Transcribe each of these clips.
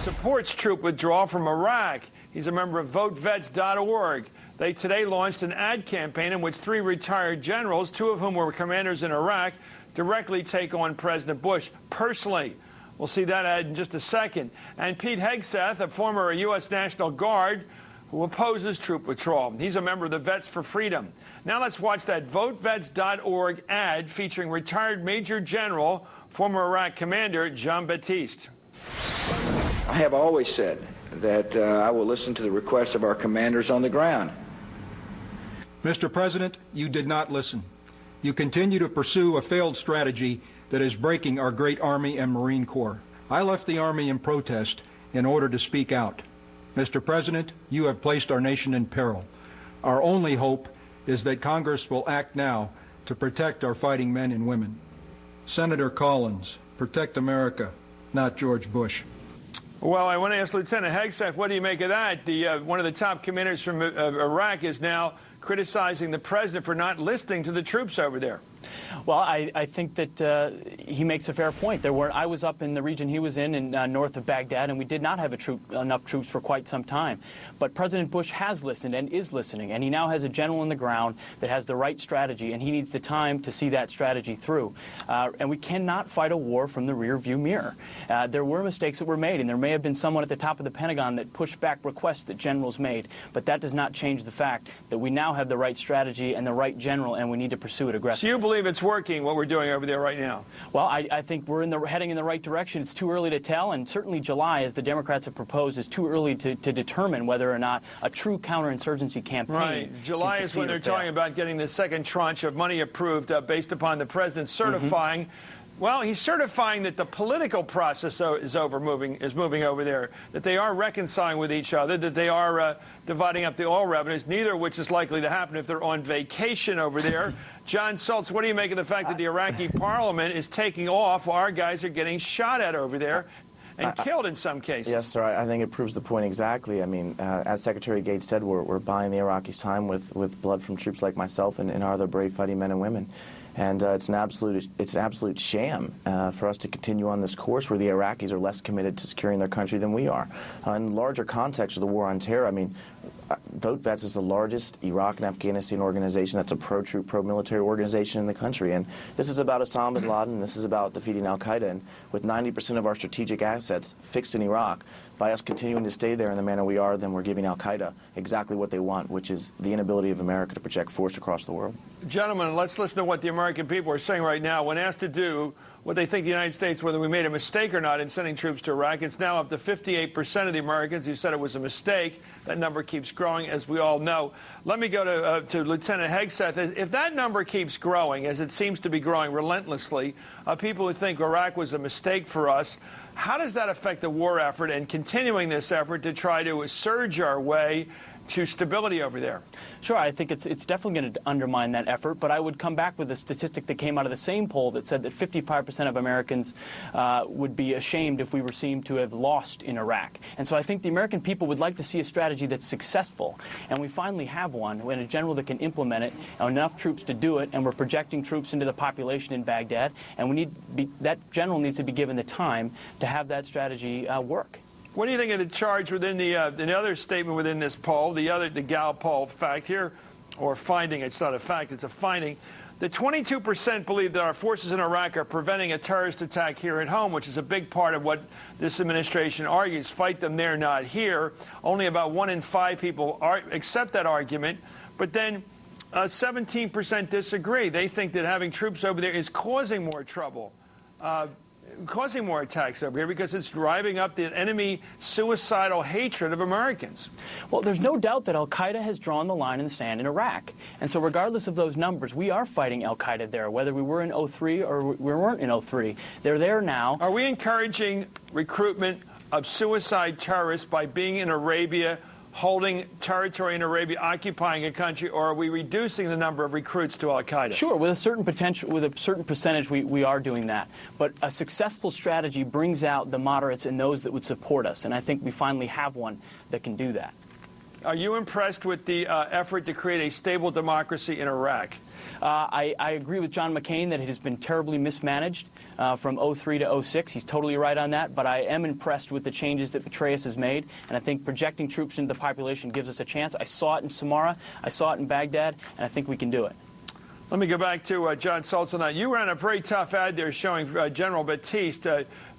supports troop withdrawal from Iraq. He's a member of VoteVets.org. They today launched an ad campaign in which 3 retired generals, 2 of whom were commanders in Iraq, directly take on President Bush personally. We'll see that ad in just a second. And Pete Hegseth, a former U.S. National Guard, who opposes troop withdrawal. He's a member of the Vets for Freedom. Now let's watch that VoteVets.org ad featuring retired Major General, former Iraq Commander Jon Batiste. I have always said that I will listen to the requests of our commanders on the ground. Mr. President, you did not listen. You continue to pursue a failed strategy that is breaking our great Army and Marine Corps. I left the Army in protest in order to speak out. Mr. President, you have placed our nation in peril. Our only hope is that Congress will act now to protect our fighting men and women. Senator Collins, protect America, not George Bush. Well, I want to ask Lieutenant Hegseth, what do you make of that? One of the top commanders from Iraq is now criticizing the president for not listening to the troops over there. Well, I think that he makes a fair point. I was up in the region he was in north of Baghdad, and we did not have enough troops for quite some time. But President Bush has listened and is listening, and he now has a general on the ground that has the right strategy, and he needs the time to see that strategy through. And we cannot fight a war from the rear-view mirror. There were mistakes that were made, and there may have been someone at the top of the Pentagon that pushed back requests that generals made, but that does not change the fact that we now have the right strategy and the right general, and we need to pursue it aggressively. So you believe it's working, what we're doing over there right now? Well, I think we're heading in the right direction. It's too early to tell, and certainly July, as the Democrats have proposed, is too early to determine whether or not a true counterinsurgency campaign Right. July is when they're talking about getting the second tranche of money approved based upon the president certifying. Well, he's certifying that the political process is moving over there, that they are reconciling with each other, that they are dividing up the oil revenues, neither of which is likely to happen if they're on vacation over there. Jon Soltz, what do you make of the fact that the Iraqi parliament is taking off while our guys are getting shot at over there and killed in some cases? Yes, sir. I think it proves the point exactly. I mean, as Secretary Gates said, we're buying the Iraqis time with blood from troops like myself and our other brave fighting men and women. And it's an absolute sham for us to continue on this course where the Iraqis are less committed to securing their country than we are. In larger context of the war on terror, I mean, VoteVets is the largest Iraq and Afghanistan organization that's a pro-troop, pro-military organization in the country. And this is about Osama bin Laden, this is about defeating al-Qaeda. And with 90% of our strategic assets fixed in Iraq, by us continuing to stay there in the manner we are, then we're giving al-Qaeda exactly what they want, which is the inability of America to project force across the world. Gentlemen, let's listen to what the American people are saying right now. When asked to do what they think the United States, whether we made a mistake or not in sending troops to Iraq, it's now up to 58% of the Americans who said it was a mistake. That number keeps growing, as we all know. Let me go to Lieutenant Hegseth. If that number keeps growing, as it seems to be growing relentlessly, people who think Iraq was a mistake for us, how does that affect the war effort and continuing this effort to try to surge our way to stability over there? Sure, I think it's definitely going to undermine that effort, but I would come back with a statistic that came out of the same poll that said that 55% of Americans would be ashamed if we were seen to have lost in Iraq. And so I think the American people would like to see a strategy that's successful, and we finally have one, when a general that can implement it, and enough troops to do it, and we're projecting troops into the population in Baghdad, and that general needs to be given the time to have that strategy work. What do you think of the charge within the other statement within this poll, the Gallup poll fact here, or finding? It's not a fact, it's a finding. The 22% believe that our forces in Iraq are preventing a terrorist attack here at home, which is a big part of what this administration argues. Fight them there, not here. Only about 1 in 5 people accept that argument. But then 17% disagree. They think that having troops over there is causing more trouble. Causing more attacks over here because it's driving up the enemy suicidal hatred of Americans. Well, there's no doubt that al-Qaeda has drawn the line in the sand in Iraq. And so regardless of those numbers, we are fighting al-Qaeda there, whether we were in 03 or we weren't in 03. They're there now. Are we encouraging recruitment of suicide terrorists by being in Arabia, holding territory in Arabia, occupying a country, or are we reducing the number of recruits to al-Qaeda? Sure, with a certain potential, with a certain percentage, we are doing that. But a successful strategy brings out the moderates and those that would support us, and I think we finally have one that can do that. Are you impressed with the effort to create a stable democracy in Iraq? I agree with John McCain that it has been terribly mismanaged from 03 to 06. He's totally right on that, but I am impressed with the changes that Petraeus has made, and I think projecting troops into the population gives us a chance. I saw it in Samarra, I saw it in Baghdad, and I think we can do it. Let me go back to Jon Soltz on that. You ran a very tough ad there showing General Batiste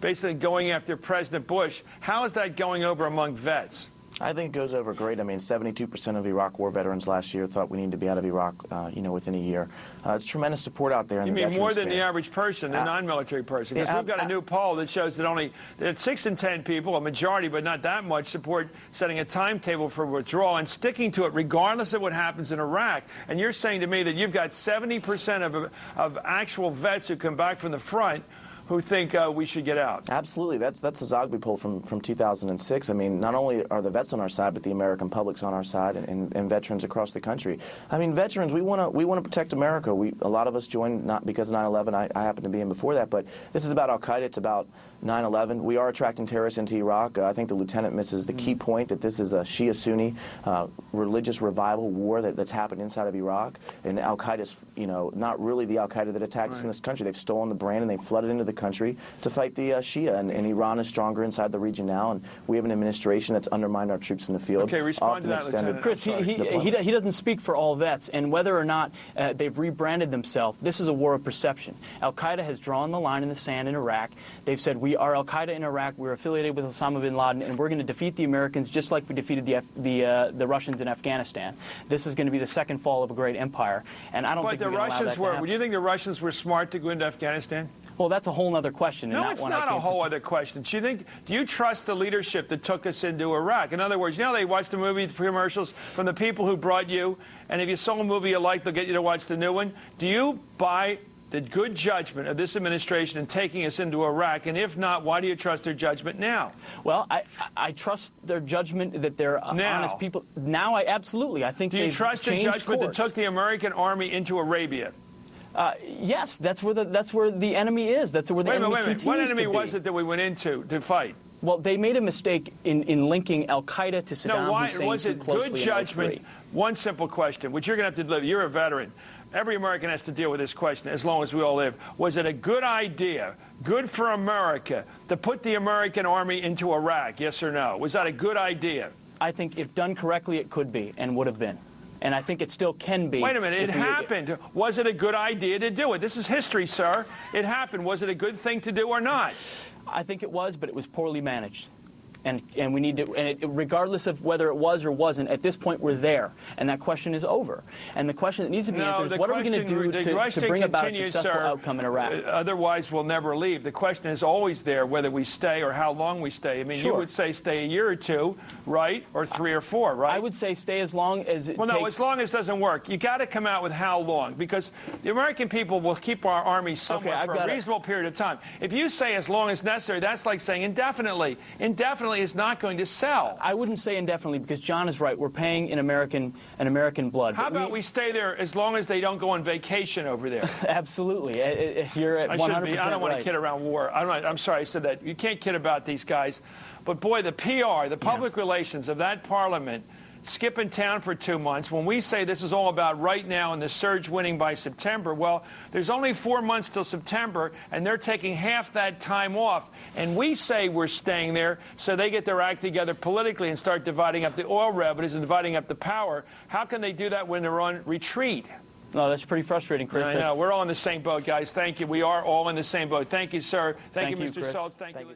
basically going after President Bush. How is that going over among vets? I think it goes over great. I mean, 72% of Iraq War veterans last year thought we need to be out of Iraq, within a year. It's tremendous support out there. You mean more than the average person, the non-military person? Because we've got a new poll that shows that 6 in 10 people, a majority, but not that much, support setting a timetable for withdrawal and sticking to it, regardless of what happens in Iraq. And you're saying to me that you've got 70% of actual vets who come back from the front who think we should get out. Absolutely. That's the Zogby poll from 2006. I mean, not only are the vets on our side, but the American public's on our side, and veterans across the country. I mean, veterans, we want to protect America. A lot of us joined not because of 9/11. I happened to be in before that, but this is about Al-Qaeda. It's about 9/11. We are attracting terrorists into Iraq. I think the lieutenant misses the key point that this is a Shia-Sunni religious revival war that's happened inside of Iraq, and Al-Qaeda's, not really the Al-Qaeda that attacked us in this country. They've stolen the brand and they've flooded into the country to fight the Shia, and Iran is stronger inside the region now, and we have an administration that's undermined our troops in the field. Okay, respond to that, Lieutenant. Chris, he doesn't speak for all vets, and whether or not they've rebranded themselves, this is a war of perception. Al-Qaeda has drawn the line in the sand in Iraq. They've said, we are Al-Qaeda in Iraq, we're affiliated with Osama bin Laden, and we're going to defeat the Americans just like we defeated the Russians in Afghanistan. This is going to be the second fall of a great empire, and I don't think we're going to allow that to happen. Do you think the Russians were smart to go into Afghanistan? Well, that's a whole other question. No, it's not a whole other question. Do you trust the leadership that took us into Iraq? In other words, they watch the movie commercials from the people who brought you, and if you saw a movie you like, they'll get you to watch the new one. Do you buy the good judgment of this administration in taking us into Iraq? And if not, why do you trust their judgment now? Well, I trust their judgment that they're honest people. Now, I think do you trust the judgment that took the American army into Arabia? Yes, that's where the enemy is. That's where the enemy continues to be. What enemy was it that we went into to fight? Well, they made a mistake in linking Al-Qaeda to Saddam Hussein was it good judgment? One simple question, which you're going to have to live. You're a veteran. Every American has to deal with this question as long as we all live. Was it a good idea, good for America, to put the American army into Iraq? Yes or no? Was that a good idea? I think if done correctly, it could be and would have been. And I think it still can be. Wait a minute. It happened. Was it a good idea to do it? This is history, sir. It happened. Was it a good thing to do or not? I think it was, but it was poorly managed. And we need to, regardless of whether it was or wasn't, at this point we're there, and that question is over. And the question that needs to be answered is, what are we going to do to bring about a successful outcome in Iraq? Otherwise, we'll never leave. The question is always there, whether we stay or how long we stay. I mean, you would say stay a year or two, right, or 3 or 4, right? I would say stay as long as it takes. Well, no, as long as doesn't work. You got to come out with how long, because the American people will keep our army somewhere for a reasonable period of time. If you say as long as necessary, that's like saying indefinitely. Indefinitely is not going to sell. I wouldn't say indefinitely, because John is right. We're paying in American blood. How about we stay there as long as they don't go on vacation over there? Absolutely. You're at 100% right. I don't want to kid around war. I'm sorry I said that. You can't kid about these guys. But boy, the PR, the public relations of that parliament, skipping town for 2 months. When we say this is all about right now and the surge winning by September, well, there's only 4 months till September, and they're taking half that time off. And we say we're staying there so they get their act together politically and start dividing up the oil revenues and dividing up the power. How can they do that when they're on retreat? No, that's pretty frustrating, Chris. I know. We're all in the same boat, guys. Thank you. We are all in the same boat. Thank you, sir. Thank you, Mr. Soltz. Thank you.